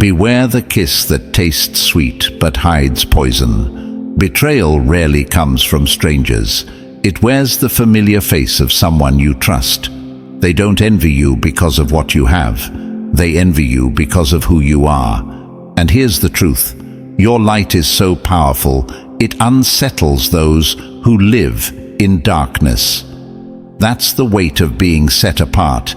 Beware the kiss that tastes sweet but hides poison. Betrayal rarely comes from strangers. It wears the familiar face of someone you trust. They don't envy you because of what you have. They envy you because of who you are. And here's the truth. Your light is so powerful, it unsettles those who live in darkness. That's the weight of being set apart.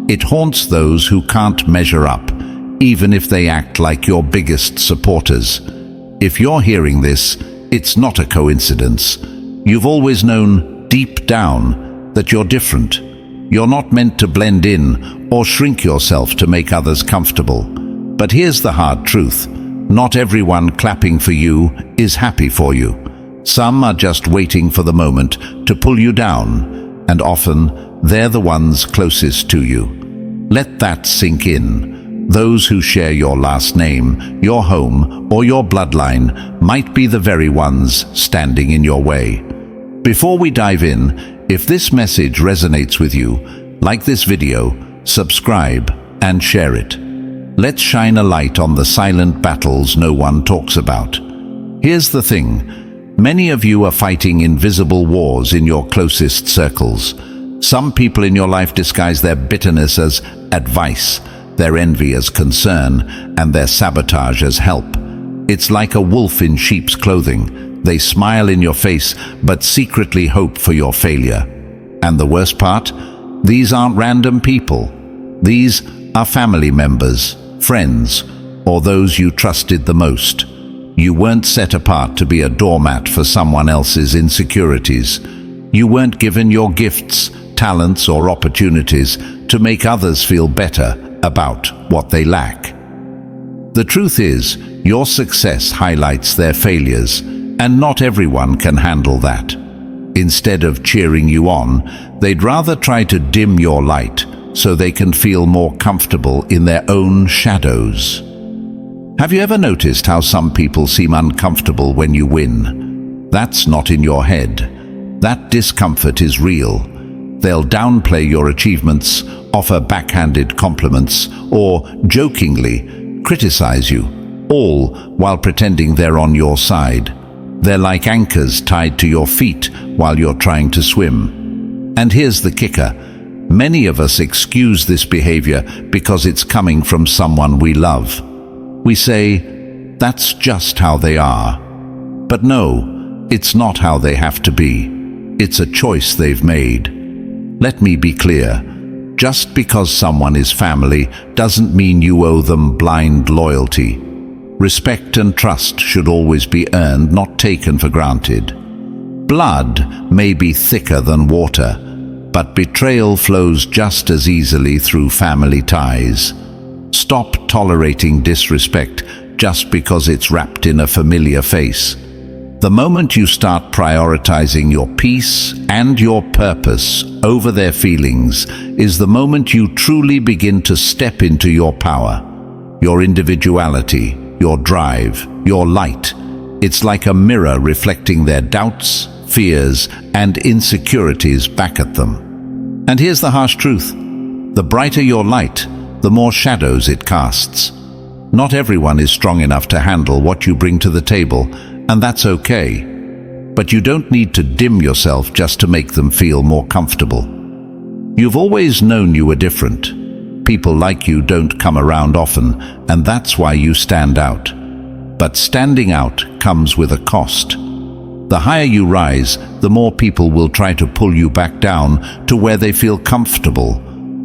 It haunts those who can't measure up, even if they act like your biggest supporters. If you're hearing this, it's not a coincidence. You've always known deep down that you're different. You're not meant to blend in or shrink yourself to make others comfortable. But here's the hard truth. Not everyone clapping for you is happy for you. Some are just waiting for the moment to pull you down, and often they're the ones closest to you. Let that sink in. Those who share your last name, your home, or your bloodline might be the very ones standing in your way. Before we dive in, if this message resonates with you, like this video, subscribe, and share it. Let's shine a light on the silent battles no one talks about. Here's the thing. Many of you are fighting invisible wars in your closest circles. Some people in your life disguise their bitterness as advice, their envy as concern, and their sabotage as help. It's like a wolf in sheep's clothing. They smile in your face, but secretly hope for your failure. And the worst part? These aren't random people. These are family members, friends, or those you trusted the most. You weren't set apart to be a doormat for someone else's insecurities. You weren't given your gifts, talents, or opportunities to make others feel better about what they lack. The truth is, your success highlights their failures, and not everyone can handle that. Instead of cheering you on, they'd rather try to dim your light so they can feel more comfortable in their own shadows. Have you ever noticed how some people seem uncomfortable when you win? That's not in your head. That discomfort is real. They'll downplay your achievements, offer backhanded compliments, or jokingly criticize you, all while pretending they're on your side. They're like anchors tied to your feet while you're trying to swim. And here's the kicker. Many of us excuse this behavior because it's coming from someone we love. We say, that's just how they are. But no, it's not how they have to be. It's a choice they've made. Let me be clear. Just because someone is family doesn't mean you owe them blind loyalty. Respect and trust should always be earned, not taken for granted. Blood may be thicker than water, but betrayal flows just as easily through family ties. Stop tolerating disrespect just because it's wrapped in a familiar face. The moment you start prioritizing your peace and your purpose over their feelings is the moment you truly begin to step into your power, your individuality, your drive, your light. It's like a mirror reflecting their doubts, fears, and insecurities back at them. And here's the harsh truth. The brighter your light, the more shadows it casts. Not everyone is strong enough to handle what you bring to the table, and that's okay. But you don't need to dim yourself just to make them feel more comfortable. You've always known you were different. People like you don't come around often, and that's why you stand out. But standing out comes with a cost. The higher you rise, the more people will try to pull you back down to where they feel comfortable.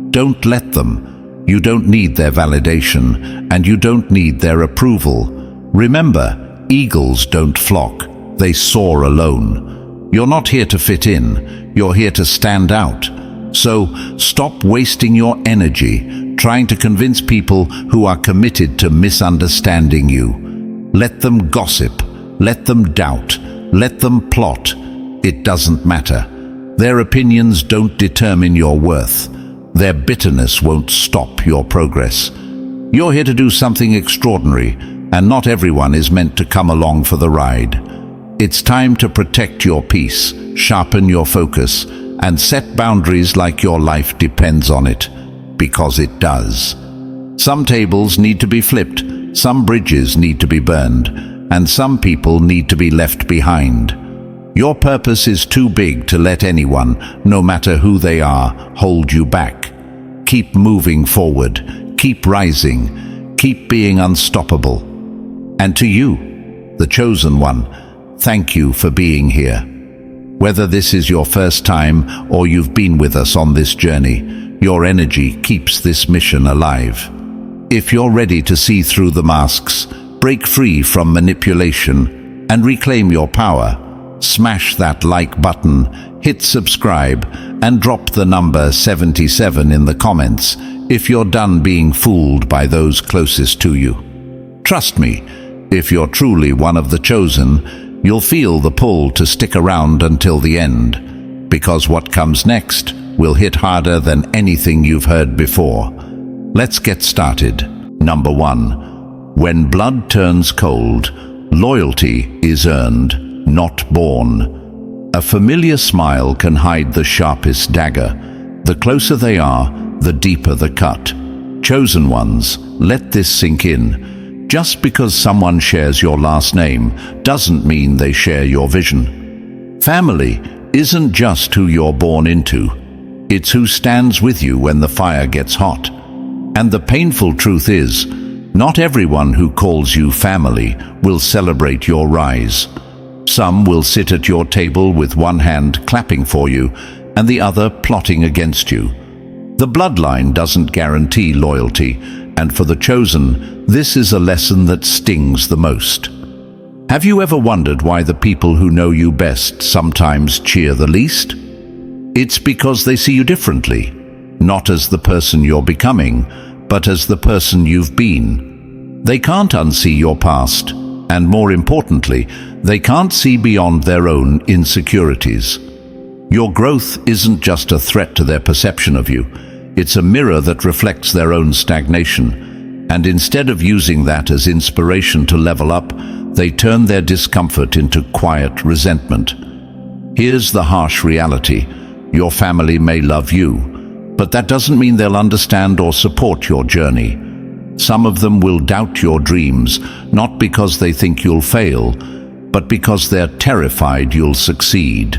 Don't let them. You don't need their validation, and you don't need their approval. Remember, eagles don't flock, they soar alone. You're not here to fit in, you're here to stand out. So stop wasting your energy trying to convince people who are committed to misunderstanding you. Let them gossip, let them doubt, let them plot. It doesn't matter. Their opinions don't determine your worth. Their bitterness won't stop your progress. You're here to do something extraordinary, and not everyone is meant to come along for the ride. It's time to protect your peace, sharpen your focus, and set boundaries like your life depends on it, because it does. Some tables need to be flipped, some bridges need to be burned, and some people need to be left behind. Your purpose is too big to let anyone, no matter who they are, hold you back. Keep moving forward, keep rising, keep being unstoppable. And to you, the chosen one, thank you for being here. Whether this is your first time or you've been with us on this journey, your energy keeps this mission alive. If you're ready to see through the masks, break free from manipulation, and reclaim your power, smash that like button, hit subscribe, and drop the number 77 in the comments if you're done being fooled by those closest to you. Trust me, if you're truly one of the chosen, you'll feel the pull to stick around until the end, because what comes next will hit harder than anything you've heard before. Let's get started. Number 1. When blood turns cold, loyalty is earned, not born. A familiar smile can hide the sharpest dagger. The closer they are, the deeper the cut. Chosen ones, let this sink in. Just because someone shares your last name doesn't mean they share your vision. Family isn't just who you're born into. It's who stands with you when the fire gets hot. And the painful truth is, not everyone who calls you family will celebrate your rise. Some will sit at your table with one hand clapping for you and the other plotting against you. The bloodline doesn't guarantee loyalty, and for the chosen, this is a lesson that stings the most. Have you ever wondered why the people who know you best sometimes cheer the least? It's because they see you differently, not as the person you're becoming, but as the person you've been. They can't unsee your past, and more importantly, they can't see beyond their own insecurities. Your growth isn't just a threat to their perception of you, it's a mirror that reflects their own stagnation, and instead of using that as inspiration to level up, they turn their discomfort into quiet resentment. Here's the harsh reality. Your family may love you, but that doesn't mean they'll understand or support your journey. Some of them will doubt your dreams, not because they think you'll fail, but because they're terrified you'll succeed.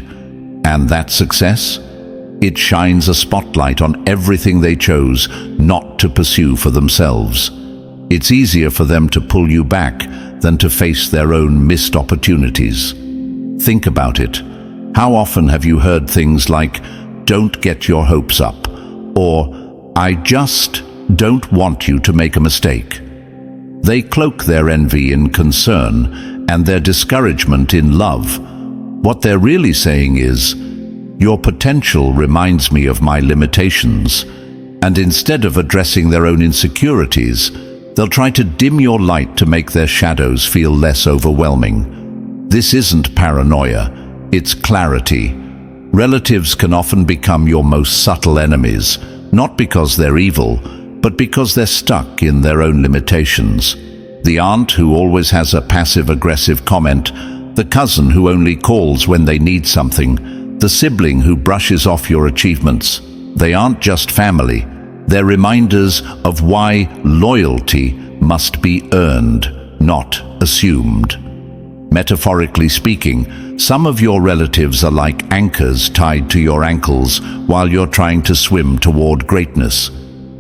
And that success? It shines a spotlight on everything they chose not to pursue for themselves. It's easier for them to pull you back than to face their own missed opportunities. Think about it. How often have you heard things like, "Don't get your hopes up," or "I just don't want you to make a mistake"? They cloak their envy in concern and their discouragement in love. What they're really saying is, "Your potential reminds me of my limitations," and instead of addressing their own insecurities, they'll try to dim your light to make their shadows feel less overwhelming. This isn't paranoia, it's clarity. Relatives can often become your most subtle enemies, not because they're evil, but because they're stuck in their own limitations. The aunt who always has a passive-aggressive comment, the cousin who only calls when they need something, the sibling who brushes off your achievements. They aren't just family, they're reminders of why loyalty must be earned, not assumed. Metaphorically speaking, some of your relatives are like anchors tied to your ankles while you're trying to swim toward greatness.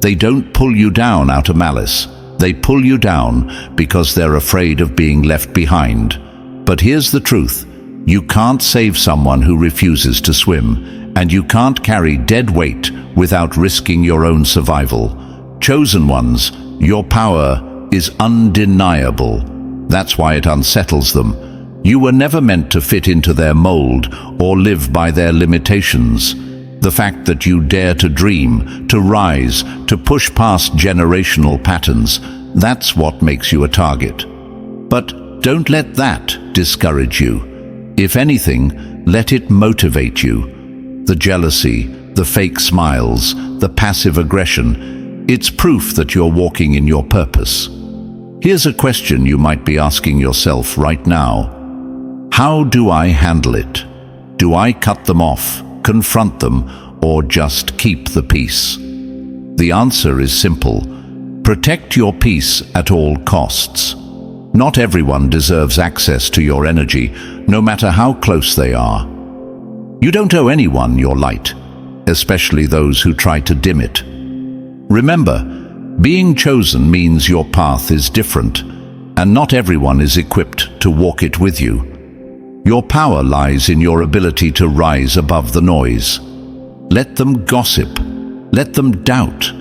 They don't pull you down out of malice. They pull you down because they're afraid of being left behind. But here's the truth. You can't save someone who refuses to swim, and you can't carry dead weight without risking your own survival. Chosen ones, your power is undeniable. That's why it unsettles them. You were never meant to fit into their mold or live by their limitations. The fact that you dare to dream, to rise, to push past generational patterns, that's what makes you a target. But don't let that discourage you. If anything, let it motivate you. The jealousy, the fake smiles, the passive aggression, it's proof that you're walking in your purpose. Here's a question you might be asking yourself right now. How do I handle it? Do I cut them off, confront them, or just keep the peace? The answer is simple. Protect your peace at all costs. Not everyone deserves access to your energy, no matter how close they are. You don't owe anyone your light, especially those who try to dim it. Remember, being chosen means your path is different, and not everyone is equipped to walk it with you. Your power lies in your ability to rise above the noise. Let them gossip. Let them doubt.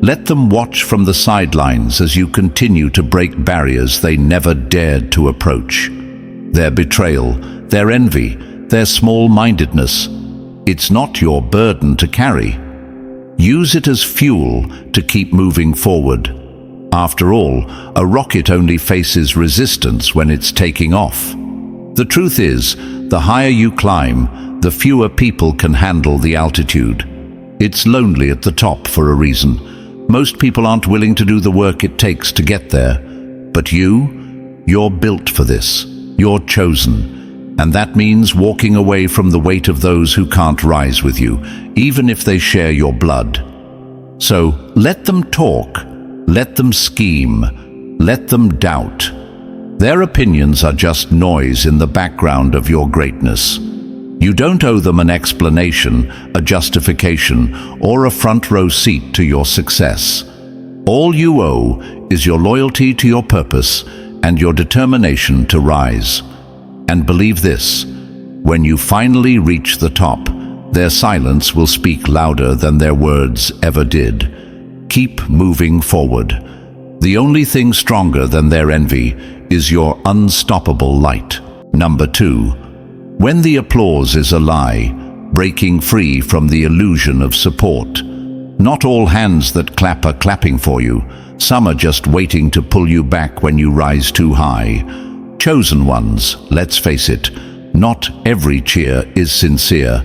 Let them watch from the sidelines as you continue to break barriers they never dared to approach. Their betrayal, their envy, their small-mindedness. It's not your burden to carry. Use it as fuel to keep moving forward. After all, a rocket only faces resistance when it's taking off. The truth is, the higher you climb, the fewer people can handle the altitude. It's lonely at the top for a reason. Most people aren't willing to do the work it takes to get there. But you're built for this. You're chosen. And that means walking away from the weight of those who can't rise with you, even if they share your blood. So let them talk. Let them scheme. Let them doubt. Their opinions are just noise in the background of your greatness. You don't owe them an explanation, a justification, or a front-row seat to your success. All you owe is your loyalty to your purpose and your determination to rise. And believe this, when you finally reach the top, their silence will speak louder than their words ever did. Keep moving forward. The only thing stronger than their envy is your unstoppable light. Number 2. When the applause is a lie, breaking free from the illusion of support. Not all hands that clap are clapping for you. Some are just waiting to pull you back when you rise too high. Chosen ones, let's face it, not every cheer is sincere.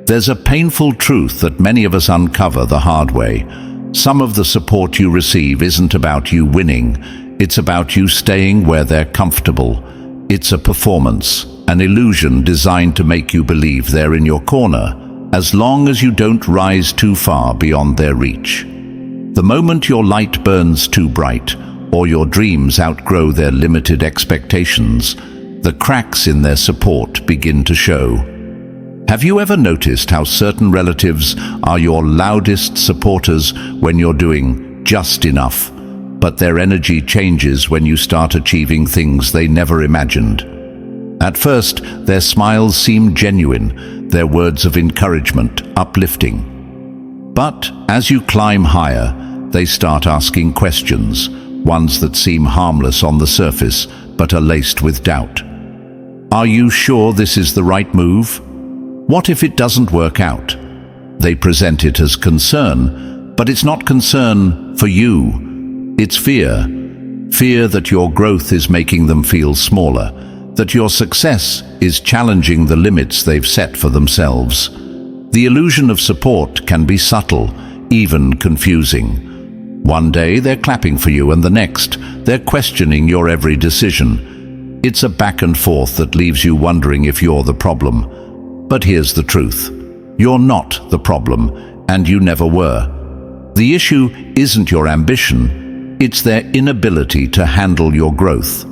There's a painful truth that many of us uncover the hard way. Some of the support you receive isn't about you winning. It's about you staying where they're comfortable. It's a performance. An illusion designed to make you believe they're in your corner, as long as you don't rise too far beyond their reach. The moment your light burns too bright, or your dreams outgrow their limited expectations, the cracks in their support begin to show. Have you ever noticed how certain relatives are your loudest supporters when you're doing just enough, but their energy changes when you start achieving things they never imagined? At first, their smiles seem genuine, their words of encouragement uplifting. But as you climb higher, they start asking questions, ones that seem harmless on the surface, but are laced with doubt. Are you sure this is the right move? What if it doesn't work out? They present it as concern, but it's not concern for you. It's fear. Fear that your growth is making them feel smaller, that your success is challenging the limits they've set for themselves. The illusion of support can be subtle, even confusing. One day they're clapping for you and the next they're questioning your every decision. It's a back and forth that leaves you wondering if you're the problem. But here's the truth. You're not the problem, and you never were. The issue isn't your ambition, it's their inability to handle your growth.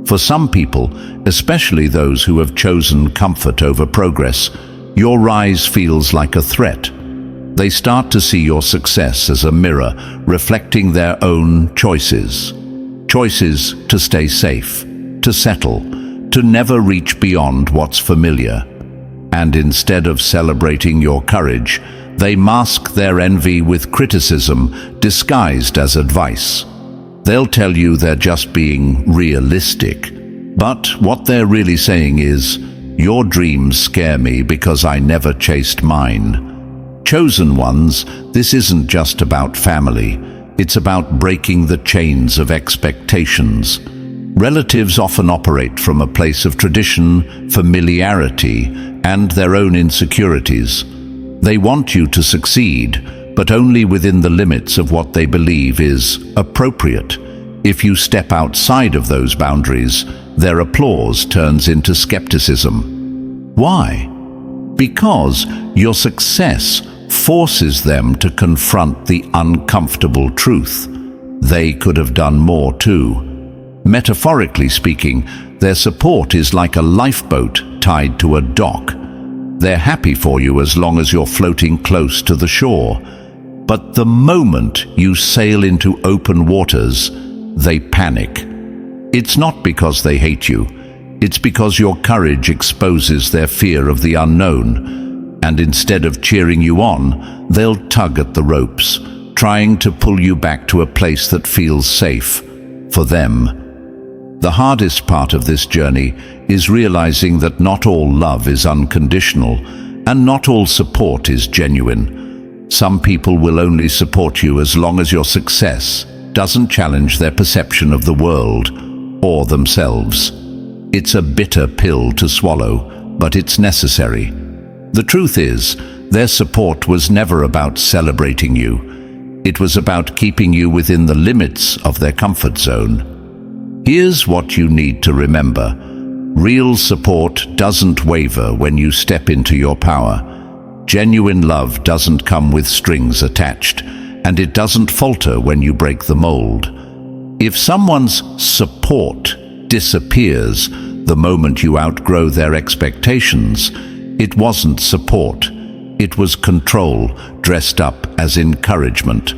For some people, especially those who have chosen comfort over progress, your rise feels like a threat. They start to see your success as a mirror reflecting their own choices. Choices to stay safe, to settle, to never reach beyond what's familiar. And instead of celebrating your courage, they mask their envy with criticism disguised as advice. They'll tell you they're just being realistic, but what they're really saying is, your dreams scare me because I never chased mine. Chosen ones, this isn't just about family, it's about breaking the chains of expectations. Relatives often operate from a place of tradition, familiarity, and their own insecurities. They want you to succeed, but only within the limits of what they believe is appropriate. If you step outside of those boundaries, their applause turns into skepticism. Why? Because your success forces them to confront the uncomfortable truth. they could have done more too. Metaphorically speaking, their support is like a lifeboat tied to a dock. They're happy for you as long as you're floating close to the shore. But the moment you sail into open waters, they panic. It's not because they hate you. It's because your courage exposes their fear of the unknown. And instead of cheering you on, they'll tug at the ropes, trying to pull you back to a place that feels safe for them. The hardest part of this journey is realizing that not all love is unconditional and not all support is genuine. Some people will only support you as long as your success doesn't challenge their perception of the world or themselves. It's a bitter pill to swallow, but it's necessary. The truth is, their support was never about celebrating you. It was about keeping you within the limits of their comfort zone. Here's what you need to remember. Real support doesn't waver when you step into your power. Genuine love doesn't come with strings attached, and it doesn't falter when you break the mold. If someone's support disappears the moment you outgrow their expectations, it wasn't support. It was control dressed up as encouragement.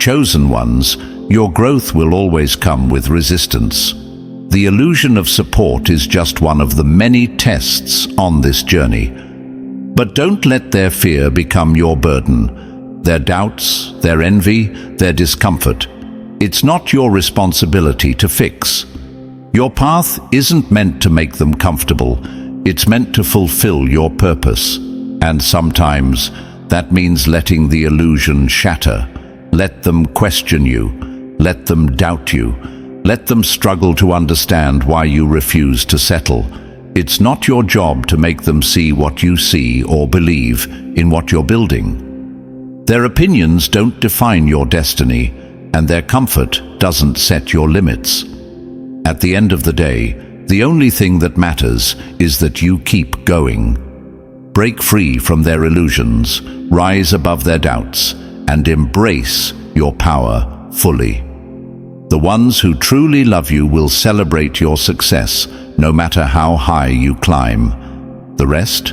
Chosen ones, your growth will always come with resistance. The illusion of support is just one of the many tests on this journey. But don't let their fear become your burden. Their doubts, their envy, their discomfort. It's not your responsibility to fix. Your path isn't meant to make them comfortable. It's meant to fulfill your purpose. And sometimes that means letting the illusion shatter. Let them question you. Let them doubt you. Let them struggle to understand why you refuse to settle. It's not your job to make them see what you see or believe in what you're building. Their opinions don't define your destiny, and their comfort doesn't set your limits. At the end of the day, the only thing that matters is that you keep going. Break free from their illusions, rise above their doubts, and embrace your power fully. The ones who truly love you will celebrate your success, no matter how high you climb. The rest?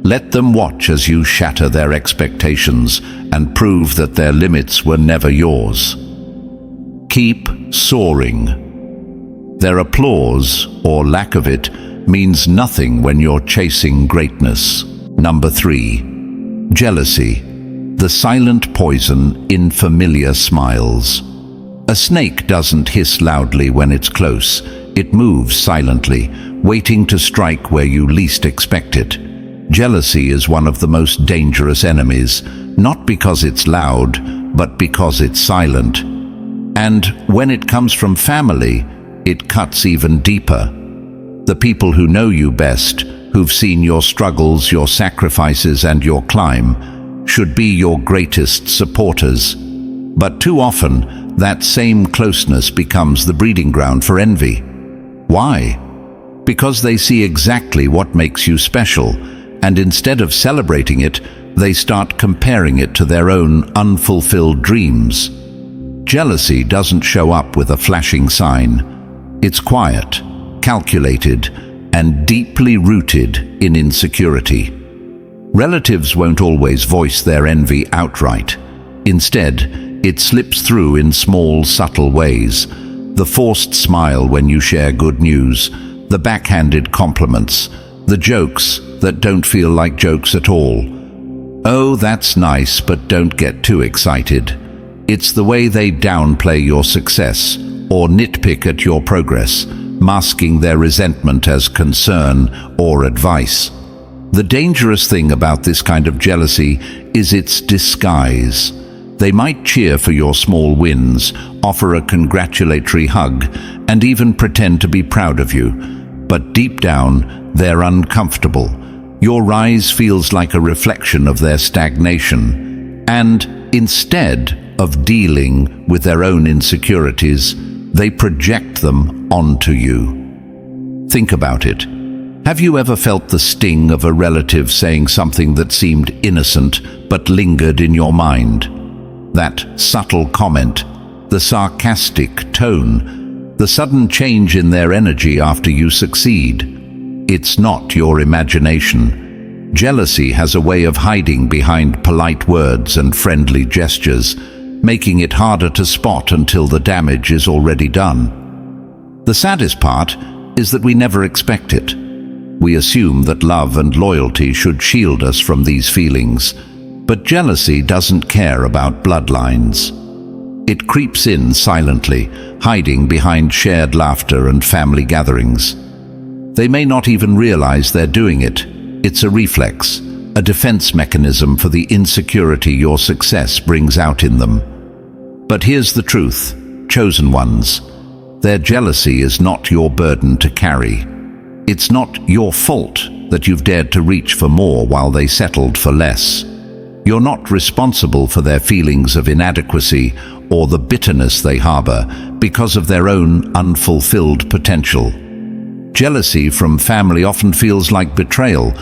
Let them watch as you shatter their expectations and prove that their limits were never yours. Keep soaring. Their applause, or lack of it, means nothing when you're chasing greatness. Number 3. Jealousy. The silent poison in familiar smiles. A snake doesn't hiss loudly when it's close. It moves silently, waiting to strike where you least expect it. Jealousy is one of the most dangerous enemies, not because it's loud, but because it's silent. And when it comes from family, it cuts even deeper. The people who know you best, who've seen your struggles, your sacrifices, and your climb, should be your greatest supporters. But too often, that same closeness becomes the breeding ground for envy. Why? Because they see exactly what makes you special, and instead of celebrating it, they start comparing it to their own unfulfilled dreams. Jealousy doesn't show up with a flashing sign. It's quiet, calculated, and deeply rooted in insecurity. Relatives won't always voice their envy outright. Instead, it slips through in small, subtle ways. The forced smile when you share good news, the backhanded compliments, the jokes that don't feel like jokes at all. Oh, that's nice, but don't get too excited. It's the way they downplay your success or nitpick at your progress, masking their resentment as concern or advice. The dangerous thing about this kind of jealousy is its disguise. They might cheer for your small wins, offer a congratulatory hug, and even pretend to be proud of you. But deep down, they're uncomfortable. Your rise feels like a reflection of their stagnation. And instead of dealing with their own insecurities, they project them onto you. Think about it. Have you ever felt the sting of a relative saying something that seemed innocent but lingered in your mind? That subtle comment, the sarcastic tone, the sudden change in their energy after you succeed. It's not your imagination. Jealousy has a way of hiding behind polite words and friendly gestures, making it harder to spot until the damage is already done. The saddest part is that we never expect it. We assume that love and loyalty should shield us from these feelings, but jealousy doesn't care about bloodlines. It creeps in silently, hiding behind shared laughter and family gatherings. They may not even realize they're doing it. It's a reflex, a defense mechanism for the insecurity your success brings out in them. But here's the truth, chosen ones. Their jealousy is not your burden to carry. It's not your fault that you've dared to reach for more while they settled for less. You're not responsible for their feelings of inadequacy or the bitterness they harbor because of their own unfulfilled potential. Jealousy from family often feels like betrayal,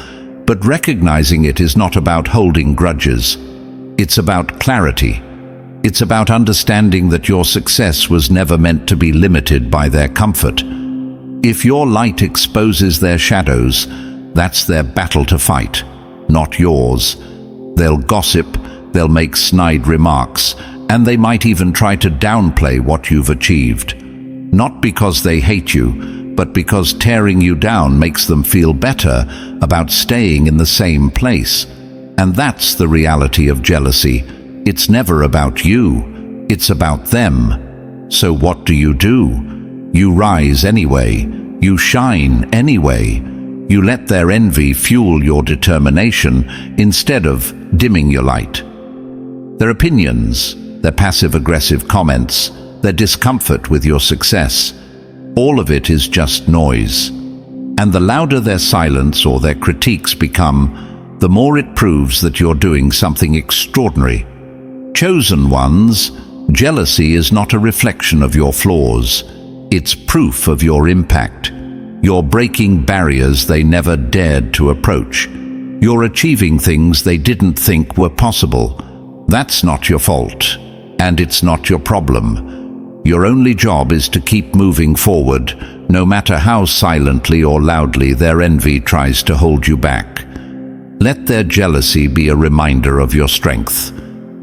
but recognizing it is not about holding grudges. It's about clarity. It's about understanding that your success was never meant to be limited by their comfort. If your light exposes their shadows, that's their battle to fight, not yours. They'll gossip, they'll make snide remarks, and they might even try to downplay what you've achieved. Not because they hate you, but because tearing you down makes them feel better about staying in the same place. And that's the reality of jealousy. It's never about you, it's about them. So what do? You rise anyway. You shine anyway. You let their envy fuel your determination instead of dimming your light. Their opinions, their passive-aggressive comments, their discomfort with your success, all of it is just noise. And the louder their silence or their critiques become, the more it proves that you're doing something extraordinary. Chosen ones, jealousy is not a reflection of your flaws. It's proof of your impact. You're breaking barriers they never dared to approach. You're achieving things they didn't think were possible. That's not your fault, and it's not your problem. Your only job is to keep moving forward, no matter how silently or loudly their envy tries to hold you back. Let their jealousy be a reminder of your strength.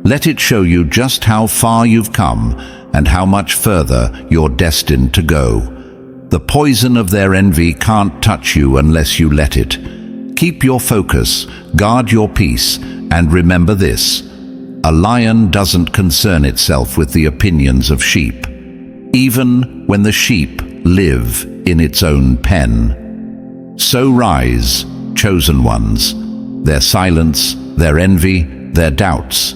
Let it show you just how far you've come and how much further you're destined to go. The poison of their envy can't touch you unless you let it. Keep your focus, guard your peace, and remember this: a lion doesn't concern itself with the opinions of sheep, even when the sheep live in its own pen. So rise, chosen ones. Their silence, their envy, their doubts,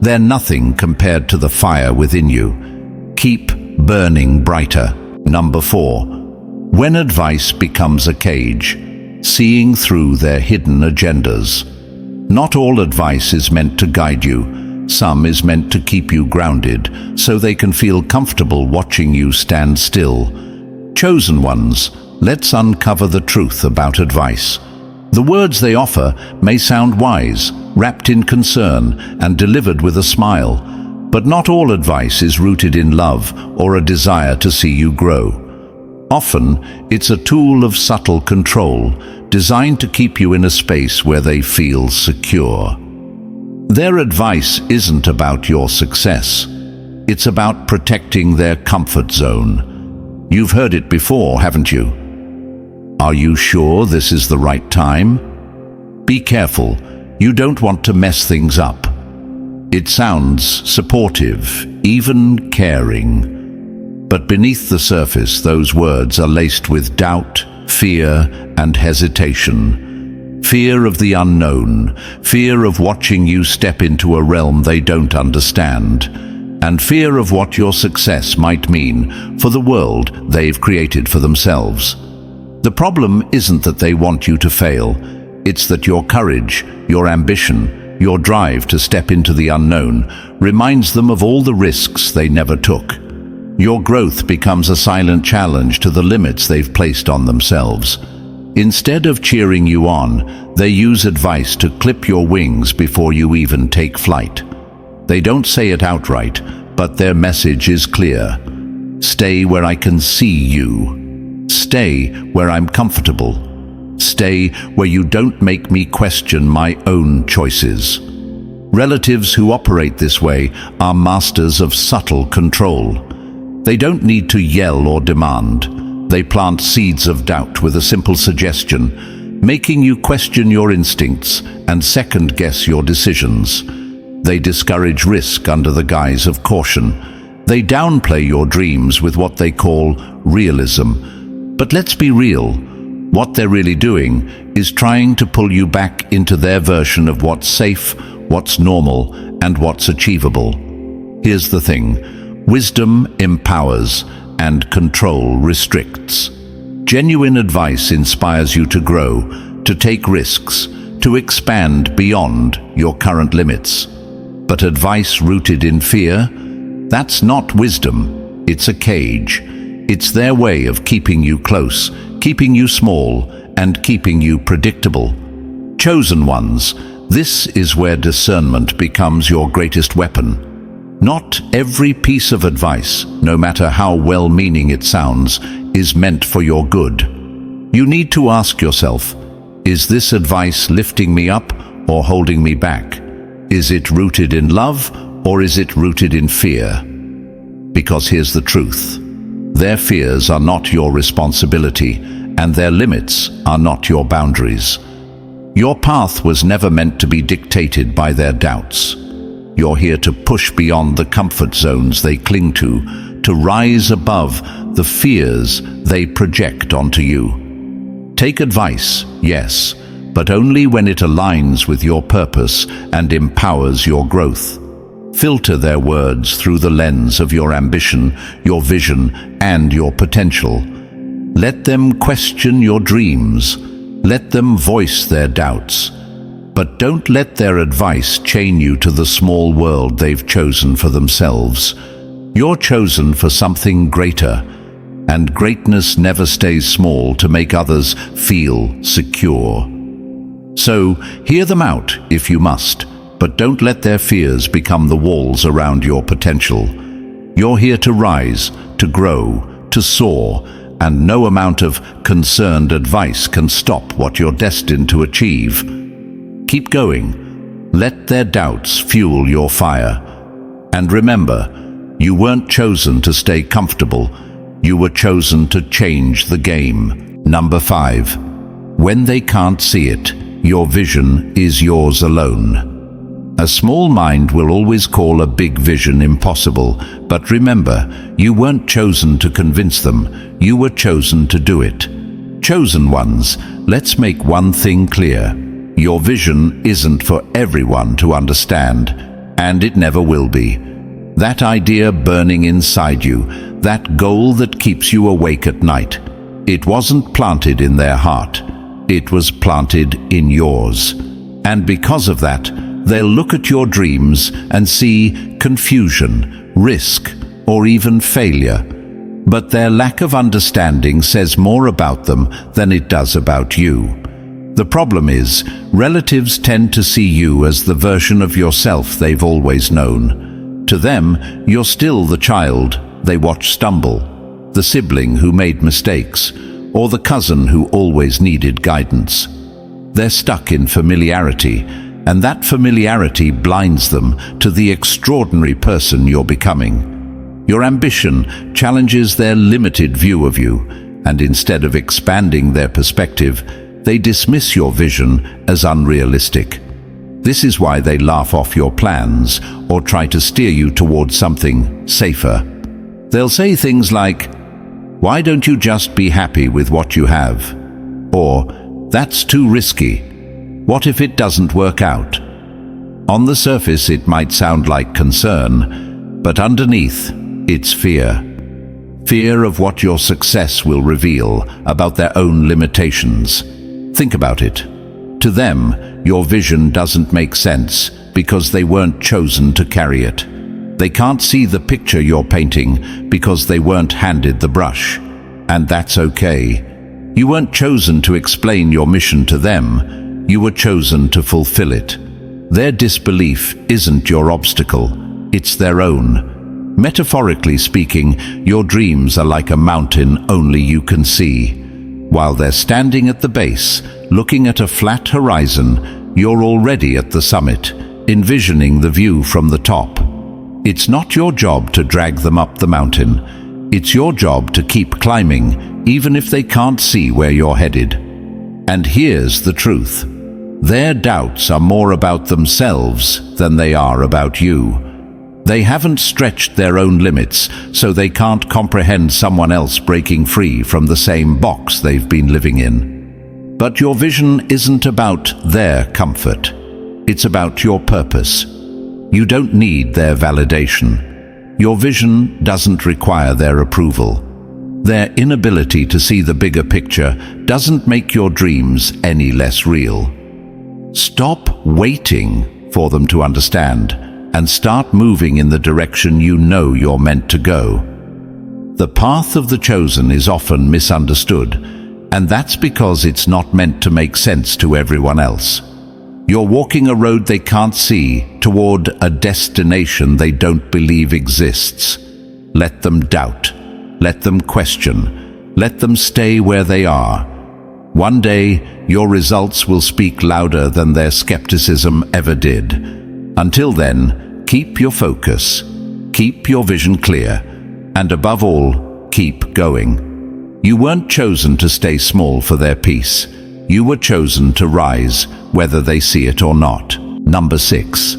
they're nothing compared to the fire within you. Keep burning brighter. Number 4. When advice becomes a cage, seeing through their hidden agendas. Not all advice is meant to guide you. Some is meant to keep you grounded, so they can feel comfortable watching you stand still. Chosen ones, let's uncover the truth about advice. The words they offer may sound wise, wrapped in concern, and delivered with a smile. But not all advice is rooted in love or a desire to see you grow. Often, it's a tool of subtle control, designed to keep you in a space where they feel secure. Their advice isn't about your success. It's about protecting their comfort zone. You've heard it before, haven't you? Are you sure this is the right time? Be careful. You don't want to mess things up. It sounds supportive, even caring. But beneath the surface, those words are laced with doubt, fear, and hesitation. Fear of the unknown, fear of watching you step into a realm they don't understand, and fear of what your success might mean for the world they've created for themselves. The problem isn't that they want you to fail. It's that your courage, your ambition, your drive to step into the unknown reminds them of all the risks they never took. Your growth becomes a silent challenge to the limits they've placed on themselves. Instead of cheering you on, they use advice to clip your wings before you even take flight. They don't say it outright, but their message is clear. Stay where I can see you. Stay where I'm comfortable. Stay where you don't make me question my own choices. Relatives who operate this way are masters of subtle control. They don't need to yell or demand. They plant seeds of doubt with a simple suggestion, making you question your instincts and second-guess your decisions. They discourage risk under the guise of caution. They downplay your dreams with what they call realism. But let's be real. What they're really doing is trying to pull you back into their version of what's safe, what's normal, and what's achievable. Here's the thing. Wisdom empowers and control restricts. Genuine advice inspires you to grow, to take risks, to expand beyond your current limits. But advice rooted in fear? That's not wisdom. It's a cage. It's their way of keeping you close, keeping you small, and keeping you predictable. Chosen ones, this is where discernment becomes your greatest weapon. Not every piece of advice, no matter how well-meaning it sounds, is meant for your good. You need to ask yourself, is this advice lifting me up or holding me back? Is it rooted in love or is it rooted in fear? Because here's the truth. Their fears are not your responsibility, and their limits are not your boundaries. Your path was never meant to be dictated by their doubts. You're here to push beyond the comfort zones they cling to rise above the fears they project onto you. Take advice, yes, but only when it aligns with your purpose and empowers your growth. Filter their words through the lens of your ambition, your vision, and your potential. Let them question your dreams. Let them voice their doubts. But don't let their advice chain you to the small world they've chosen for themselves. You're chosen for something greater, and greatness never stays small to make others feel secure. So, hear them out if you must, but don't let their fears become the walls around your potential. You're here to rise, to grow, to soar, and no amount of concerned advice can stop what you're destined to achieve. Keep going. Let their doubts fuel your fire. And remember, you weren't chosen to stay comfortable. You were chosen to change the game. Number 5. When they can't see it, your vision is yours alone. A small mind will always call a big vision impossible, but remember, you weren't chosen to convince them, you were chosen to do it. Chosen ones, let's make one thing clear. Your vision isn't for everyone to understand, and it never will be. That idea burning inside you, that goal that keeps you awake at night, it wasn't planted in their heart, it was planted in yours. And because of that, they'll look at your dreams and see confusion, risk, or even failure. But their lack of understanding says more about them than it does about you. The problem is, relatives tend to see you as the version of yourself they've always known. To them, you're still the child they watch stumble, the sibling who made mistakes, or the cousin who always needed guidance. They're stuck in familiarity, and that familiarity blinds them to the extraordinary person you're becoming. Your ambition challenges their limited view of you, and instead of expanding their perspective, they dismiss your vision as unrealistic. This is why they laugh off your plans or try to steer you towards something safer. They'll say things like, "Why don't you just be happy with what you have?" Or, "That's too risky. What if it doesn't work out?" On the surface, it might sound like concern, but underneath, it's fear. Fear of what your success will reveal about their own limitations. Think about it. To them, your vision doesn't make sense because they weren't chosen to carry it. They can't see the picture you're painting because they weren't handed the brush. And that's okay. You weren't chosen to explain your mission to them. You were chosen to fulfill it. Their disbelief isn't your obstacle, it's their own. Metaphorically speaking, your dreams are like a mountain only you can see. While they're standing at the base, looking at a flat horizon, you're already at the summit, envisioning the view from the top. It's not your job to drag them up the mountain. It's your job to keep climbing, even if they can't see where you're headed. And here's the truth. Their doubts are more about themselves than they are about you. They haven't stretched their own limits, so they can't comprehend someone else breaking free from the same box they've been living in. But your vision isn't about their comfort. It's about your purpose. You don't need their validation. Your vision doesn't require their approval. Their inability to see the bigger picture doesn't make your dreams any less real. Stop waiting for them to understand and start moving in the direction you know you're meant to go. The path of the chosen is often misunderstood, and that's because it's not meant to make sense to everyone else. You're walking a road they can't see toward a destination they don't believe exists. Let them doubt. Let them question. Let them stay where they are. One day, your results will speak louder than their skepticism ever did. Until then, keep your focus, keep your vision clear, and above all, keep going. You weren't chosen to stay small for their peace. You were chosen to rise, whether they see it or not. Number 6.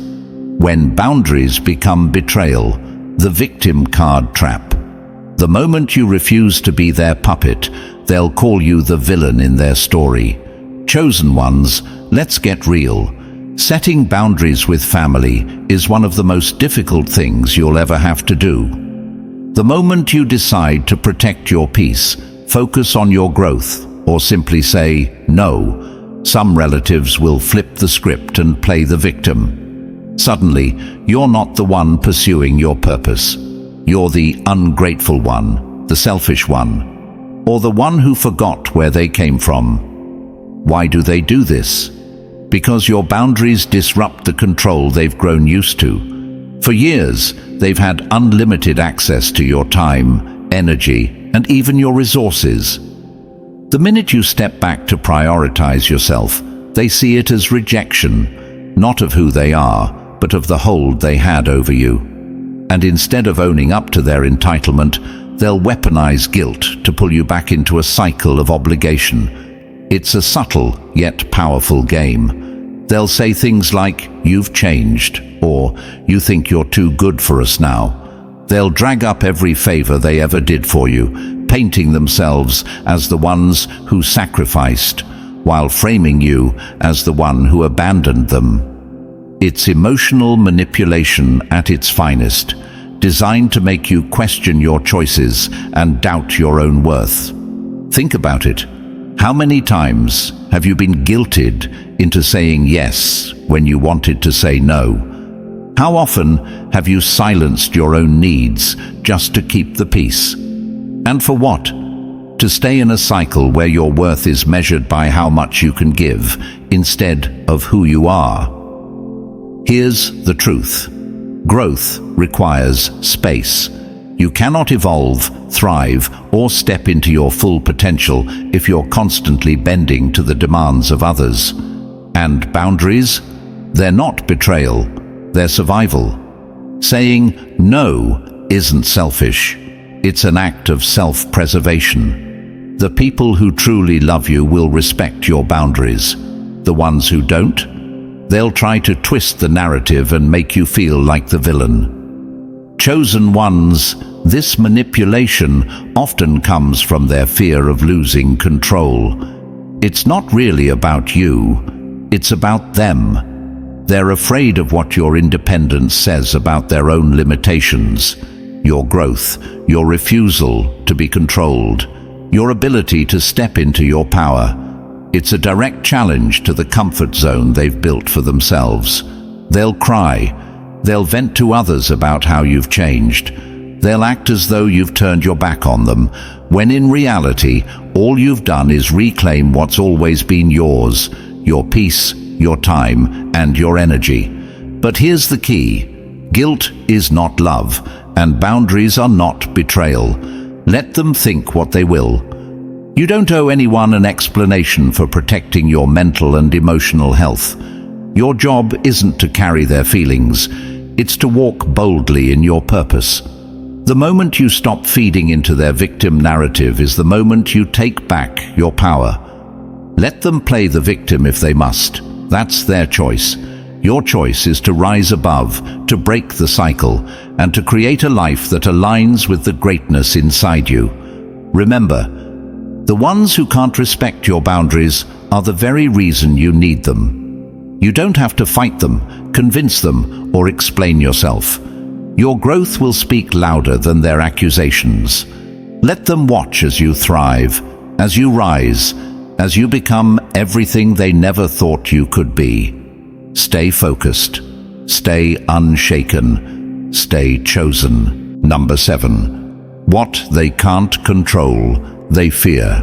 When boundaries become betrayal, the victim card trap. The moment you refuse to be their puppet, they'll call you the villain in their story. Chosen ones, let's get real. Setting boundaries with family is one of the most difficult things you'll ever have to do. The moment you decide to protect your peace, focus on your growth, or simply say no, some relatives will flip the script and play the victim. Suddenly, you're not the one pursuing your purpose. You're the ungrateful one, the selfish one, or the one who forgot where they came from. Why do they do this? Because your boundaries disrupt the control they've grown used to. For years, they've had unlimited access to your time, energy, and even your resources. The minute you step back to prioritize yourself, they see it as rejection, not of who they are, but of the hold they had over you. And instead of owning up to their entitlement, they'll weaponize guilt to pull you back into a cycle of obligation. It's a subtle yet powerful game. They'll say things like, "You've changed," or "You think you're too good for us now." They'll drag up every favor they ever did for you, painting themselves as the ones who sacrificed, while framing you as the one who abandoned them. It's emotional manipulation at its finest, designed to make you question your choices and doubt your own worth. Think about it. How many times have you been guilted into saying yes when you wanted to say no? How often have you silenced your own needs just to keep the peace? And for what? To stay in a cycle where your worth is measured by how much you can give, instead of who you are. Here's the truth. Growth requires space. You cannot evolve, thrive, or step into your full potential if you're constantly bending to the demands of others. And boundaries? They're not betrayal, they're survival. Saying no isn't selfish. It's an act of self-preservation. The people who truly love you will respect your boundaries. The ones who don't? They'll try to twist the narrative and make you feel like the villain. Chosen ones, this manipulation often comes from their fear of losing control. It's not really about you, it's about them. They're afraid of what your independence says about their own limitations, your growth, your refusal to be controlled, your ability to step into your power. It's a direct challenge to the comfort zone they've built for themselves. They'll cry. They'll vent to others about how you've changed. They'll act as though you've turned your back on them, when in reality, all you've done is reclaim what's always been yours, your peace, your time, and your energy. But here's the key. Guilt is not love, and boundaries are not betrayal. Let them think what they will. You don't owe anyone an explanation for protecting your mental and emotional health. Your job isn't to carry their feelings, it's to walk boldly in your purpose. The moment you stop feeding into their victim narrative is the moment you take back your power. Let them play the victim if they must. That's their choice. Your choice is to rise above, to break the cycle, and to create a life that aligns with the greatness inside you. Remember, the ones who can't respect your boundaries are the very reason you need them. You don't have to fight them, convince them, or explain yourself. Your growth will speak louder than their accusations. Let them watch as you thrive, as you rise, as you become everything they never thought you could be. Stay focused. Stay unshaken. Stay chosen. Number 7. What they can't control, they fear.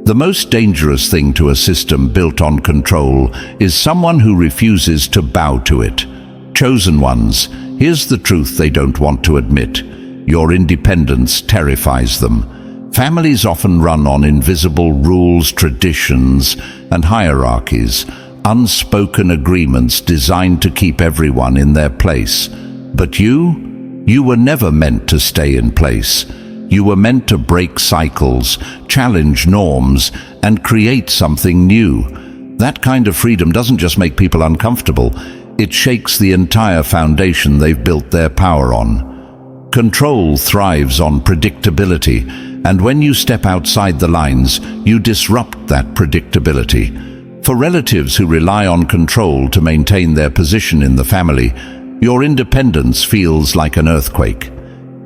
The most dangerous thing to a system built on control is someone who refuses to bow to it. Chosen ones, here's the truth they don't want to admit. Your independence terrifies them. Families often run on invisible rules, traditions, and hierarchies, unspoken agreements designed to keep everyone in their place. But you were never meant to stay in place. You were meant to break cycles, challenge norms, and create something new. That kind of freedom doesn't just make people uncomfortable, it shakes the entire foundation they've built their power on. Control thrives on predictability, and when you step outside the lines, you disrupt that predictability. For relatives who rely on control to maintain their position in the family, your independence feels like an earthquake.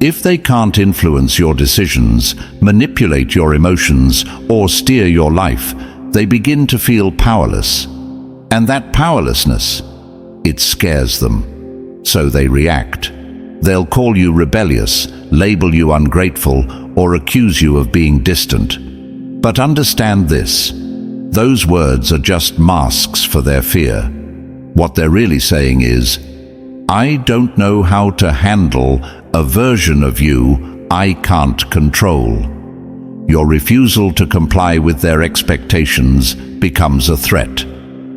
If they can't influence your decisions, manipulate your emotions, or steer your life, they begin to feel powerless. And that powerlessness, it scares them. So they react. They'll call you rebellious, label you ungrateful, or accuse you of being distant. But understand this, those words are just masks for their fear. What they're really saying is, I don't know how to handle a version of you I can't control. Your refusal to comply with their expectations becomes a threat,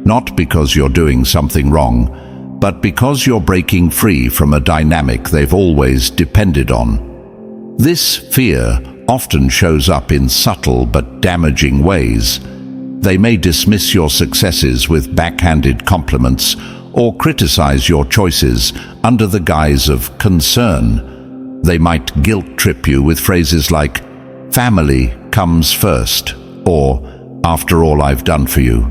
not because you're doing something wrong, but because you're breaking free from a dynamic they've always depended on. This fear often shows up in subtle but damaging ways. They may dismiss your successes with backhanded compliments or criticize your choices under the guise of concern. They might guilt-trip you with phrases like, "Family comes first," or "After all I've done for you."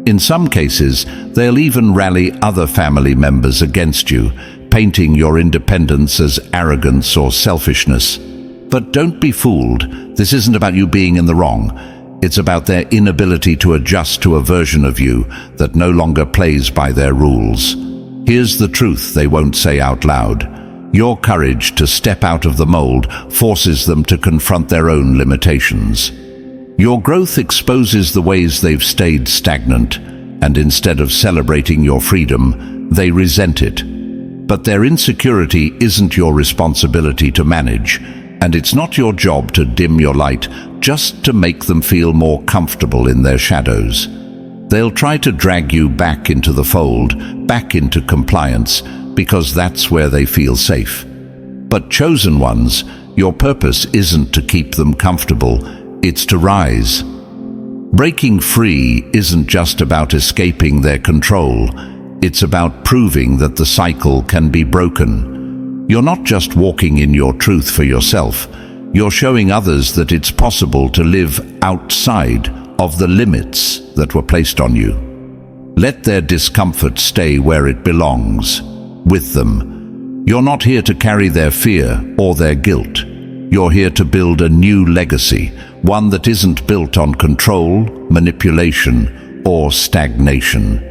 In some cases, they'll even rally other family members against you, painting your independence as arrogance or selfishness. But don't be fooled. This isn't about you being in the wrong. It's about their inability to adjust to a version of you that no longer plays by their rules. Here's the truth they won't say out loud. Your courage to step out of the mold forces them to confront their own limitations. Your growth exposes the ways they've stayed stagnant, and instead of celebrating your freedom, they resent it. But their insecurity isn't your responsibility to manage, and it's not your job to dim your light just to make them feel more comfortable in their shadows. They'll try to drag you back into the fold, back into compliance, because that's where they feel safe. But chosen ones, your purpose isn't to keep them comfortable, it's to rise. Breaking free isn't just about escaping their control, it's about proving that the cycle can be broken. You're not just walking in your truth for yourself, you're showing others that it's possible to live outside of the limits that were placed on you. Let their discomfort stay where it belongs, with them. You're not here to carry their fear or their guilt. You're here to build a new legacy, one that isn't built on control, manipulation, or stagnation.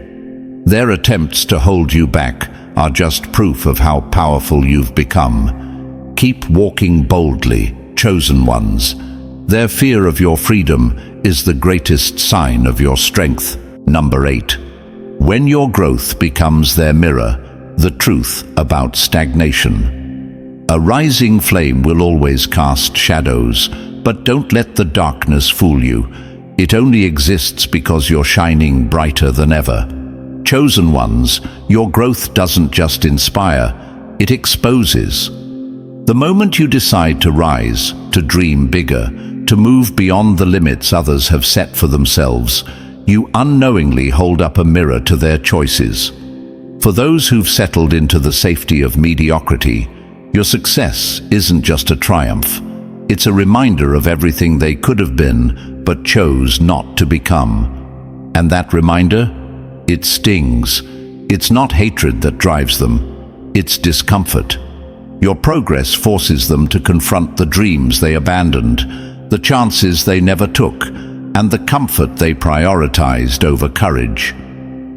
Their attempts to hold you back are just proof of how powerful you've become. Keep walking boldly, chosen ones. Their fear of your freedom is the greatest sign of your strength. Number 8. When your growth becomes their mirror, the truth about stagnation. A rising flame will always cast shadows, but don't let the darkness fool you. It only exists because you're shining brighter than ever. Chosen ones, your growth doesn't just inspire, it exposes. The moment you decide to rise, to dream bigger, to move beyond the limits others have set for themselves, you unknowingly hold up a mirror to their choices. For those who've settled into the safety of mediocrity, your success isn't just a triumph. It's a reminder of everything they could have been, but chose not to become. And that reminder? It stings. It's not hatred that drives them. It's discomfort. Your progress forces them to confront the dreams they abandoned, the chances they never took, and the comfort they prioritized over courage.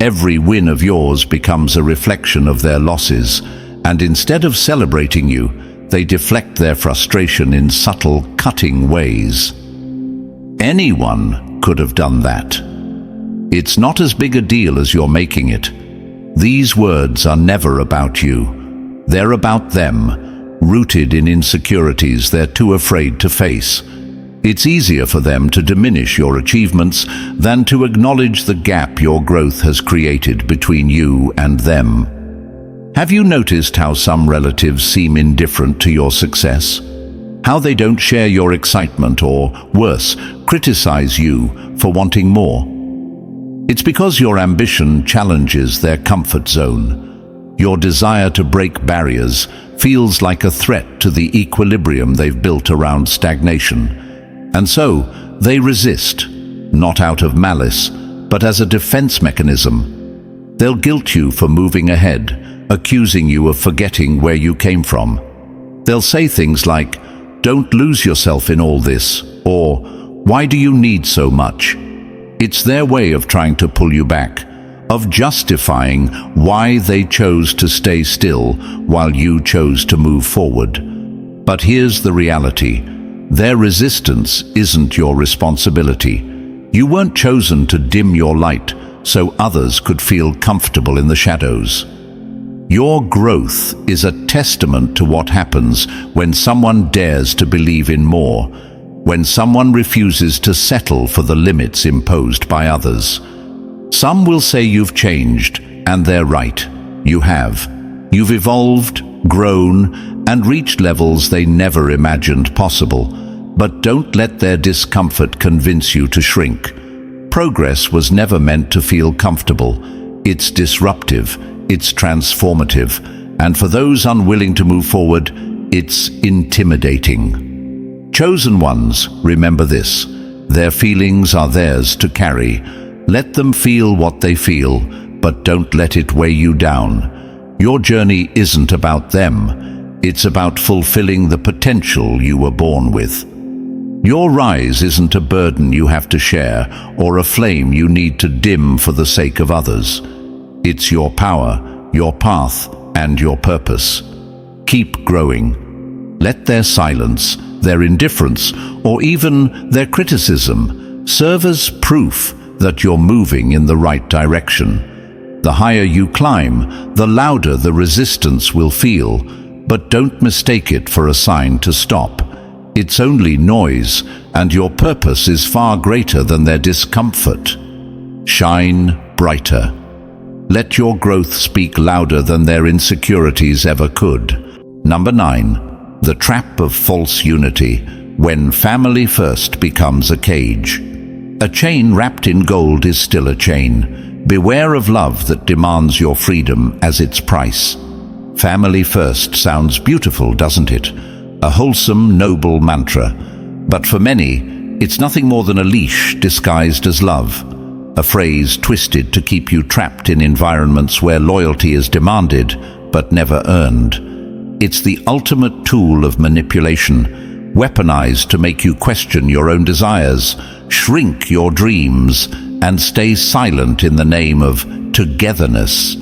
Every win of yours becomes a reflection of their losses, and instead of celebrating you, they deflect their frustration in subtle, cutting ways. Anyone could have done that. It's not as big a deal as you're making it. These words are never about you. They're about them, rooted in insecurities they're too afraid to face. It's easier for them to diminish your achievements than to acknowledge the gap your growth has created between you and them. Have you noticed how some relatives seem indifferent to your success? How they don't share your excitement or, worse, criticize you for wanting more? It's because your ambition challenges their comfort zone. Your desire to break barriers feels like a threat to the equilibrium they've built around stagnation. And so, they resist, not out of malice, but as a defense mechanism. They'll guilt you for moving ahead, accusing you of forgetting where you came from. They'll say things like, "Don't lose yourself in all this," or "Why do you need so much?" It's their way of trying to pull you back, of justifying why they chose to stay still while you chose to move forward. But here's the reality. Their resistance isn't your responsibility. You weren't chosen to dim your light so others could feel comfortable in the shadows. Your growth is a testament to what happens when someone dares to believe in more, when someone refuses to settle for the limits imposed by others. Some will say you've changed, and they're right. You have. You've evolved, grown, and reached levels they never imagined possible. But don't let their discomfort convince you to shrink. Progress was never meant to feel comfortable. It's disruptive, it's transformative, and for those unwilling to move forward, it's intimidating. Chosen ones, remember this. Their feelings are theirs to carry. Let them feel what they feel, but don't let it weigh you down. Your journey isn't about them. It's about fulfilling the potential you were born with. Your rise isn't a burden you have to share or a flame you need to dim for the sake of others. It's your power, your path, and your purpose. Keep growing. Let their silence, their indifference, or even their criticism serve as proof that you're moving in the right direction. The higher you climb, the louder the resistance will feel, but don't mistake it for a sign to stop. It's only noise, and your purpose is far greater than their discomfort. Shine brighter. Let your growth speak louder than their insecurities ever could. Number 9. The trap of false unity, when family first becomes a cage. A chain wrapped in gold is still a chain. Beware of love that demands your freedom as its price. Family first sounds beautiful, doesn't it? A wholesome, noble mantra. But for many, it's nothing more than a leash disguised as love. A phrase twisted to keep you trapped in environments where loyalty is demanded, but never earned. It's the ultimate tool of manipulation, weaponized to make you question your own desires, shrink your dreams, and stay silent in the name of togetherness.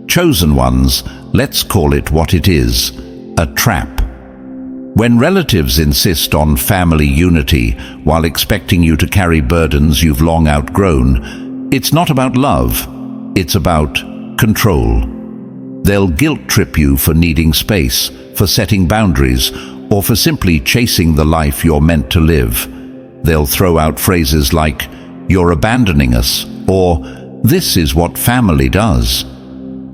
Chosen ones, let's call it what it is, a trap. When relatives insist on family unity while expecting you to carry burdens you've long outgrown, it's not about love, it's about control. They'll guilt-trip you for needing space, for setting boundaries, or for simply chasing the life you're meant to live. They'll throw out phrases like, "You're abandoning us," or "This is what family does."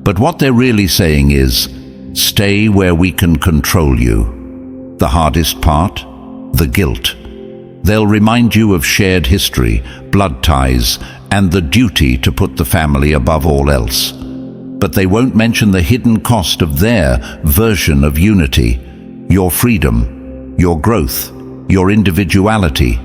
But what they're really saying is, "Stay where we can control you." The hardest part? The guilt. They'll remind you of shared history, blood ties, and the duty to put the family above all else. But they won't mention the hidden cost of their version of unity: your freedom, your growth, your individuality.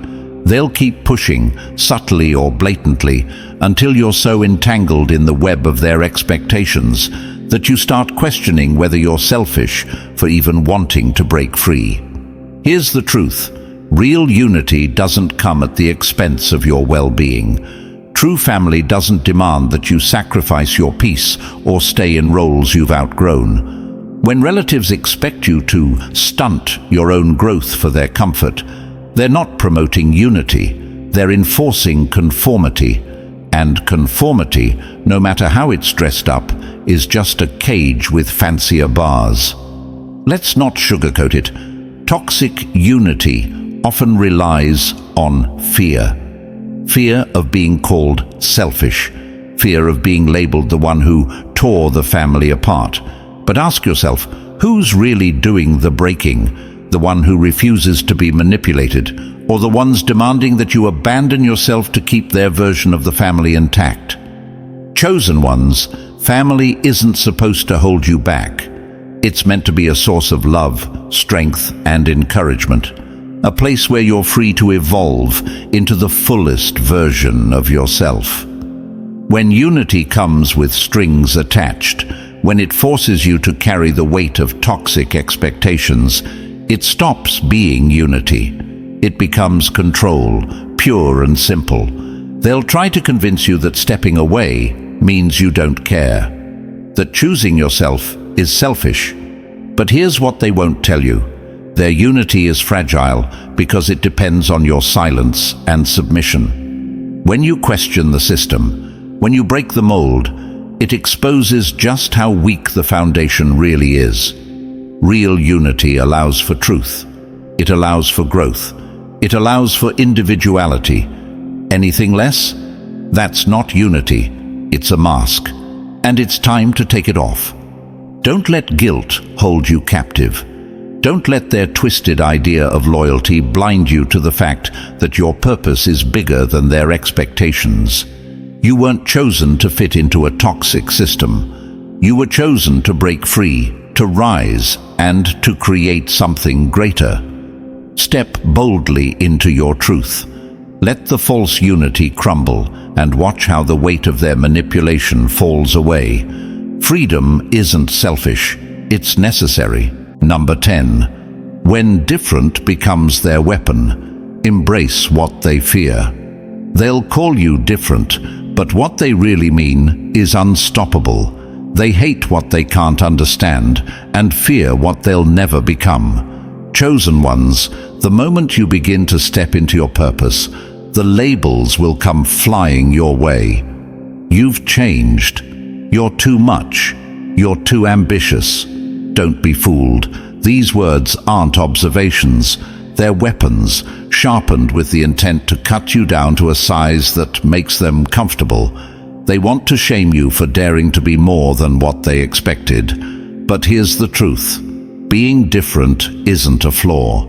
They'll keep pushing, subtly or blatantly, until you're so entangled in the web of their expectations that you start questioning whether you're selfish for even wanting to break free. Here's the truth: real unity doesn't come at the expense of your well-being. True family doesn't demand that you sacrifice your peace or stay in roles you've outgrown. When relatives expect you to stunt your own growth for their comfort, they're not promoting unity, they're enforcing conformity. And conformity, no matter how it's dressed up, is just a cage with fancier bars. Let's not sugarcoat it. Toxic unity often relies on fear. Fear of being called selfish. Fear of being labeled the one who tore the family apart. But ask yourself, who's really doing the breaking? The one who refuses to be manipulated, or the ones demanding that you abandon yourself to keep their version of the family intact? Chosen ones, family isn't supposed to hold you back. It's meant to be a source of love, strength, and encouragement. A place where you're free to evolve into the fullest version of yourself. When unity comes with strings attached, when it forces you to carry the weight of toxic expectations, it stops being unity. It becomes control, pure and simple. They'll try to convince you that stepping away means you don't care, that choosing yourself is selfish. But here's what they won't tell you: their unity is fragile because it depends on your silence and submission. When you question the system, when you break the mold, it exposes just how weak the foundation really is. Real unity allows for truth. It allows for growth. It allows for individuality. Anything less? That's not unity. It's a mask. And it's time to take it off. Don't let guilt hold you captive. Don't let their twisted idea of loyalty blind you to the fact that your purpose is bigger than their expectations. You weren't chosen to fit into a toxic system. You were chosen to break free, to rise, and to create something greater. Step boldly into your truth. Let the false unity crumble and watch how the weight of their manipulation falls away. Freedom isn't selfish, it's necessary. Number 10. When different becomes their weapon, embrace what they fear. They'll call you different, but what they really mean is unstoppable. They hate what they can't understand and fear what they'll never become. Chosen ones, the moment you begin to step into your purpose, the labels will come flying your way. You've changed. You're too much. You're too ambitious. Don't be fooled. These words aren't observations. They're weapons, sharpened with the intent to cut you down to a size that makes them comfortable. They want to shame you for daring to be more than what they expected. But here's the truth. Being different isn't a flaw.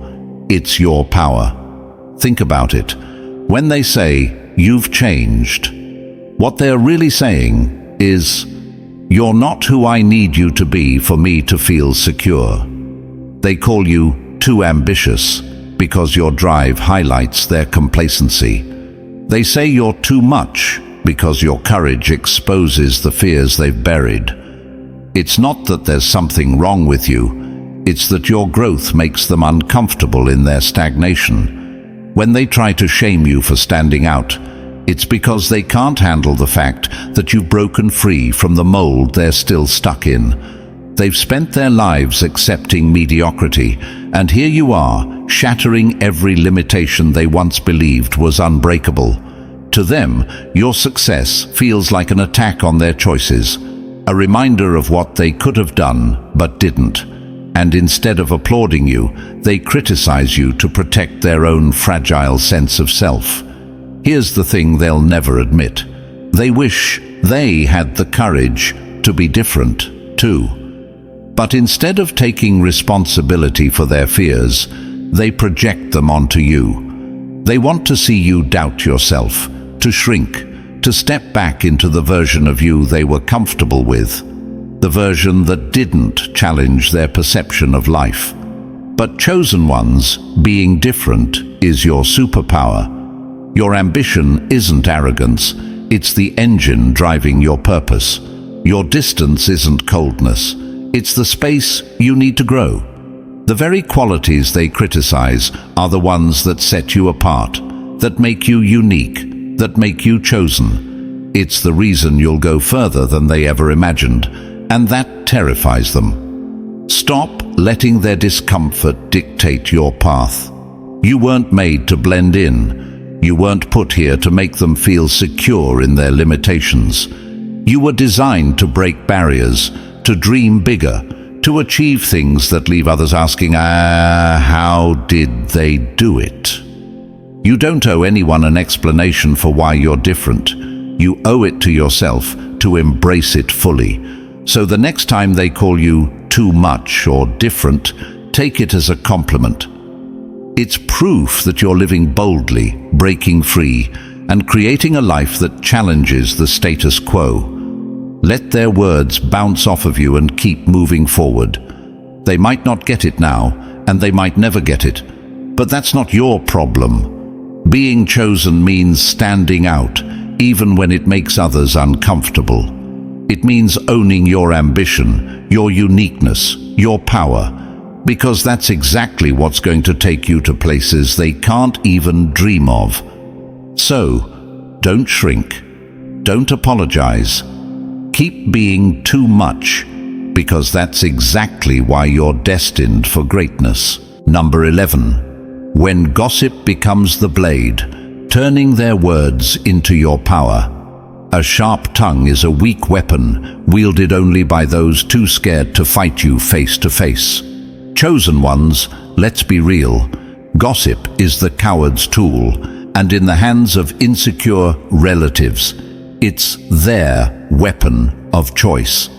It's your power. Think about it. When they say, "You've changed," what they're really saying is, "You're not who I need you to be for me to feel secure." They call you too ambitious because your drive highlights their complacency. They say you're too much because your courage exposes the fears they've buried. It's not that there's something wrong with you, it's that your growth makes them uncomfortable in their stagnation. When they try to shame you for standing out, it's because they can't handle the fact that you've broken free from the mold they're still stuck in. They've spent their lives accepting mediocrity, and here you are, shattering every limitation they once believed was unbreakable. To them, your success feels like an attack on their choices, a reminder of what they could have done but didn't. and instead of applauding you, they criticize you to protect their own fragile sense of self. Here's the thing they'll never admit. They wish they had the courage to be different, too. But instead of taking responsibility for their fears, they project them onto you. They want to see you doubt yourself, to shrink, to step back into the version of you they were comfortable with, the version that didn't challenge their perception of life. But chosen ones, being different is your superpower. Your ambition isn't arrogance, it's the engine driving your purpose. Your distance isn't coldness, it's the space you need to grow. The very qualities they criticize are the ones that set you apart, that make you unique, that make you chosen. It's the reason you'll go further than they ever imagined, and that terrifies them. Stop letting their discomfort dictate your path. You weren't made to blend in. You weren't put here to make them feel secure in their limitations. You were designed to break barriers, to dream bigger, to achieve things that leave others asking, how did they do it? You don't owe anyone an explanation for why you're different. You owe it to yourself to embrace it fully. So the next time they call you too much or different, take it as a compliment. It's proof that you're living boldly, breaking free, and creating a life that challenges the status quo. Let their words bounce off of you and keep moving forward. They might not get it now, and they might never get it, but that's not your problem. Being chosen means standing out, even when it makes others uncomfortable. It means owning your ambition, your uniqueness, your power, because that's exactly what's going to take you to places they can't even dream of. So, don't shrink. Don't apologize. Keep being too much, because that's exactly why you're destined for greatness. Number 11. When gossip becomes the blade, turning their words into your power. A sharp tongue is a weak weapon, wielded only by those too scared to fight you face to face. Chosen ones, let's be real, gossip is the coward's tool, and in the hands of insecure relatives, it's their weapon of choice.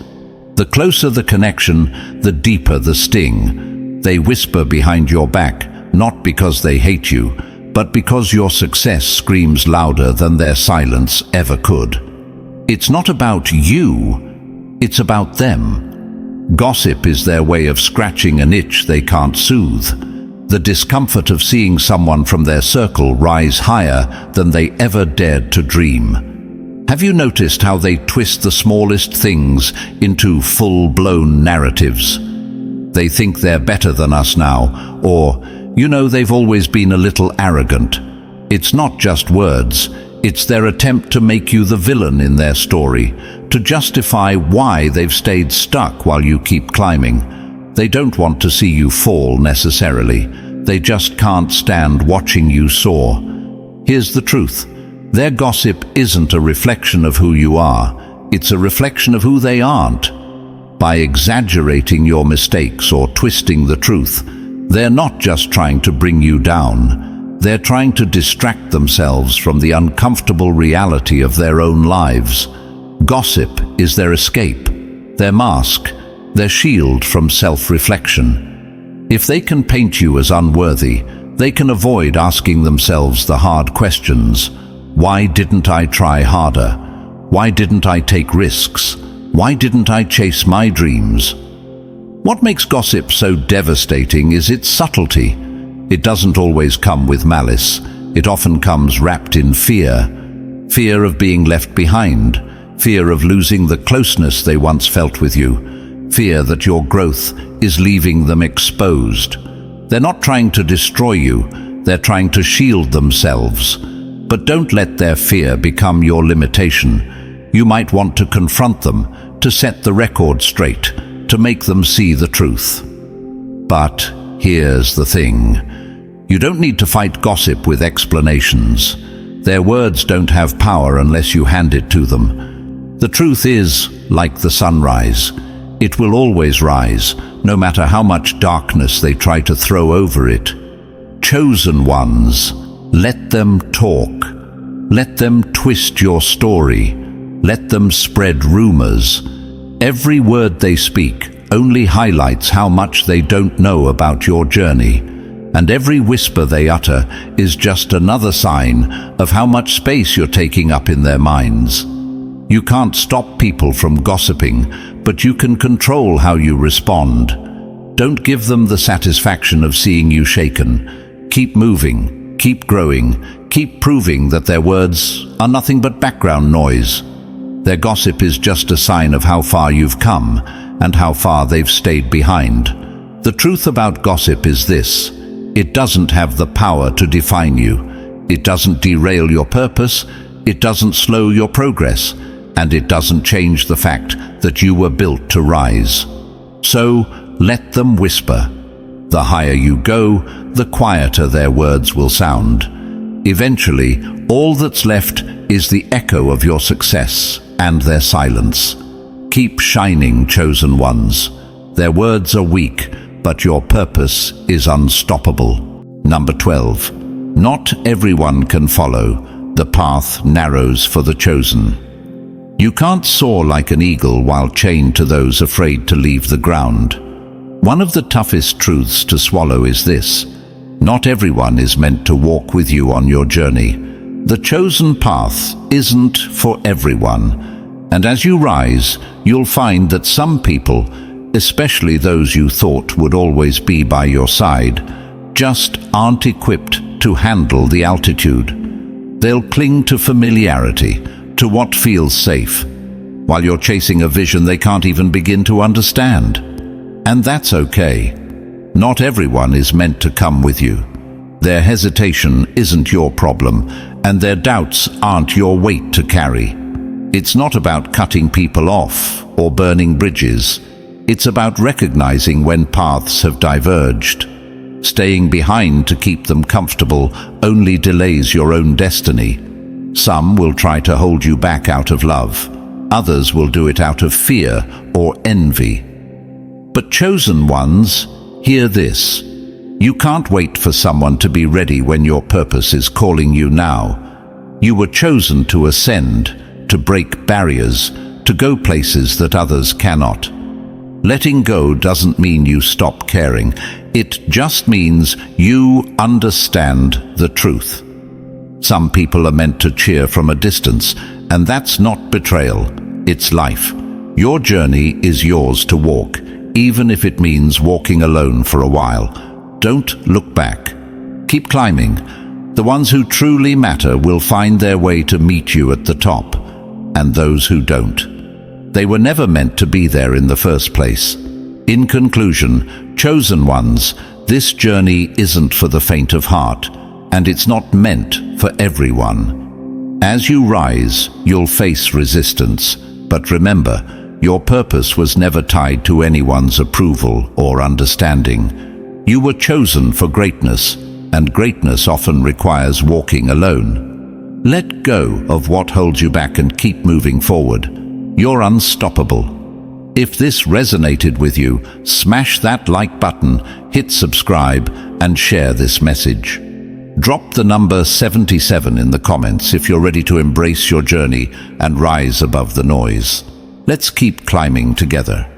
The closer the connection, the deeper the sting. They whisper behind your back, not because they hate you, but because your success screams louder than their silence ever could. It's not about you, it's about them. Gossip is their way of scratching an itch they can't soothe. The discomfort of seeing someone from their circle rise higher than they ever dared to dream. Have you noticed how they twist the smallest things into full-blown narratives? They think they're better than us now, or, they've always been a little arrogant. It's not just words, it's their attempt to make you the villain in their story, to justify why they've stayed stuck while you keep climbing. They don't want to see you fall necessarily, they just can't stand watching you soar. Here's the truth. Their gossip isn't a reflection of who you are, it's a reflection of who they aren't. By exaggerating your mistakes or twisting the truth, they're not just trying to bring you down, they're trying to distract themselves from the uncomfortable reality of their own lives. Gossip is their escape, their mask, their shield from self-reflection. If they can paint you as unworthy, they can avoid asking themselves the hard questions. Why didn't I try harder? Why didn't I take risks? Why didn't I chase my dreams? What makes gossip so devastating is its subtlety. It doesn't always come with malice. It often comes wrapped in fear. Fear of being left behind. Fear of losing the closeness they once felt with you. Fear that your growth is leaving them exposed. They're not trying to destroy you. They're trying to shield themselves. But don't let their fear become your limitation. You might want to confront them, to set the record straight, to make them see the truth. But here's the thing. You don't need to fight gossip with explanations. Their words don't have power unless you hand it to them. The truth is like the sunrise. It will always rise, no matter how much darkness they try to throw over it. Chosen ones, let them talk. Let them twist your story. Let them spread rumors. Every word they speak only highlights how much they don't know about your journey, and every whisper they utter is just another sign of how much space you're taking up in their minds. You can't stop people from gossiping, but you can control how you respond. Don't give them the satisfaction of seeing you shaken. Keep moving, keep growing, keep proving that their words are nothing but background noise. Their gossip is just a sign of how far you've come and how far they've stayed behind. The truth about gossip is this: it doesn't have the power to define you. It doesn't derail your purpose, it doesn't slow your progress, and it doesn't change the fact that you were built to rise. So, let them whisper. The higher you go, the quieter their words will sound. Eventually, all that's left is the echo of your success and their silence. Keep shining, chosen ones. Their words are weak, but your purpose is unstoppable. Number 12. Not everyone can follow. The path narrows for the chosen. You can't soar like an eagle while chained to those afraid to leave the ground. One of the toughest truths to swallow is this: not everyone is meant to walk with you on your journey. The chosen path isn't for everyone, and as you rise, you'll find that some people, especially those you thought would always be by your side, just aren't equipped to handle the altitude. They'll cling to familiarity, to what feels safe, while you're chasing a vision they can't even begin to understand. And that's okay. Not everyone is meant to come with you. Their hesitation isn't your problem, and their doubts aren't your weight to carry. It's not about cutting people off or burning bridges. It's about recognizing when paths have diverged. Staying behind to keep them comfortable only delays your own destiny. Some will try to hold you back out of love. Others will do it out of fear or envy. But chosen ones, hear this: you can't wait for someone to be ready when your purpose is calling you now. You were chosen to ascend, to break barriers, to go places that others cannot. Letting go doesn't mean you stop caring. It just means you understand the truth. Some people are meant to cheer from a distance, and that's not betrayal, it's life. Your journey is yours to walk, even if it means walking alone for a while. Don't look back. Keep climbing. The ones who truly matter will find their way to meet you at the top, and those who don't, they were never meant to be there in the first place. In conclusion, chosen ones, this journey isn't for the faint of heart, and it's not meant for everyone. As you rise, you'll face resistance, but remember, your purpose was never tied to anyone's approval or understanding. You were chosen for greatness, and greatness often requires walking alone. Let go of what holds you back and keep moving forward. You're unstoppable. If this resonated with you, smash that like button, hit subscribe, and share this message. Drop the number 77 in the comments if you're ready to embrace your journey and rise above the noise. Let's keep climbing together.